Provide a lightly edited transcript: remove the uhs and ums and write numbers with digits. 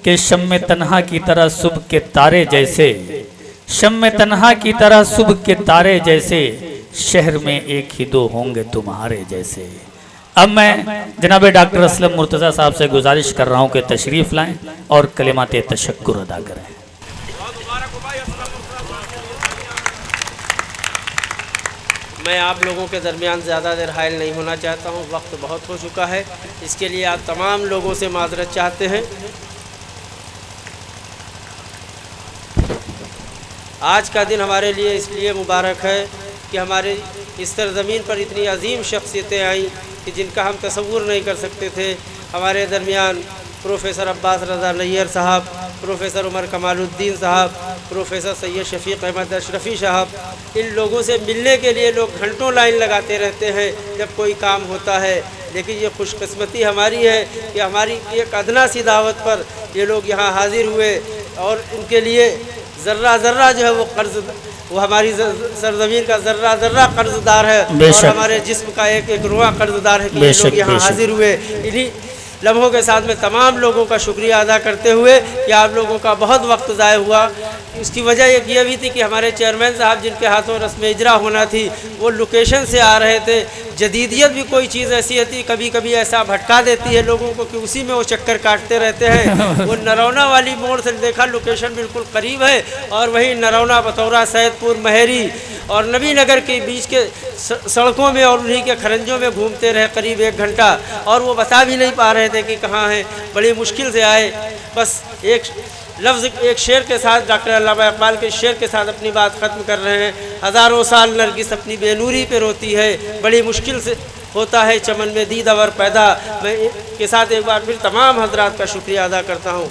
کہ شمع تنہا کی طرح صبح کے تارے جیسے، شمع تنہا کی طرح صبح کے تارے جیسے، شہر میں ایک ہی دو ہوں گے تمہارے جیسے۔ اب میں جناب ڈاکٹر اسلم مرتضیٰ صاحب سے گزارش کر رہا ہوں کہ تشریف لائیں اور کلمات تشکر ادا کریں۔ میں آپ لوگوں کے درمیان زیادہ دیر حائل نہیں ہونا چاہتا ہوں، وقت بہت ہو چکا ہے، اس کے لیے آپ تمام لوگوں سے معذرت چاہتے ہیں۔ آج کا دن ہمارے لیے اس لیے مبارک ہے کہ ہمارے اس سرزمین پر اتنی عظیم شخصیتیں آئیں کہ جن کا ہم تصور نہیں کر سکتے تھے۔ ہمارے درمیان پروفیسر عباس رضا نیئر صاحب، پروفیسر عمر کمال الدین صاحب، پروفیسر سید شفیق احمد اشرفی صاحب، ان لوگوں سے ملنے کے لیے لوگ گھنٹوں لائن لگاتے رہتے ہیں جب کوئی کام ہوتا ہے، لیکن یہ خوش قسمتی ہماری ہے کہ ہماری ایک ادنا سی دعوت پر یہ لوگ یہاں حاضر ہوئے، اور ان کے لیے ذرہ ذرہ جو ہے وہ ہماری سرزمین کا ذرہ ذرہ قرض دار ہے، اور ہمارے جسم کا ایک ایک رواں قرض دار ہے کہ یہ لوگ یہاں حاضر ہوئے۔ انہی لمحوں کے ساتھ میں تمام لوگوں کا شکریہ ادا کرتے ہوئے کہ آپ لوگوں کا بہت وقت ضائع ہوا۔ اس کی وجہ یہ بھی تھی کہ ہمارے چیئرمین صاحب جن کے ہاتھوں رسم اجرا ہونا تھی وہ لوکیشن سے آ رہے تھے۔ جدیدیت بھی کوئی چیز ایسی ہوتی کبھی کبھی ایسا بھٹکا دیتی ہے لوگوں کو کہ اسی میں وہ چکر کاٹتے رہتے ہیں۔ وہ نرونا والی موڑ سے دیکھا لوکیشن بالکل قریب ہے، اور وہی نرونا، بطورہ، سید پور، مہری اور نبی نگر کے بیچ کے سڑکوں میں اور انہی کے کھرنجوں میں گھومتے رہے قریب 1 گھنٹہ، اور وہ بتا بھی نہیں پا رہے تھے کہ کہاں ہیں، بڑی مشکل سے آئے۔ بس ایک لفظ، ایک شعر کے ساتھ، ڈاکٹر علامہ اقبال کے شعر کے ساتھ اپنی بات ختم کر رہے ہیں۔ ہزاروں سال نرگس اپنی بے نوری پہ روتی ہے، بڑی مشکل سے ہوتا ہے چمن میں دیدہ ور پیدا۔ میں کے ساتھ ایک بار پھر تمام حضرات کا شکریہ ادا کرتا ہوں۔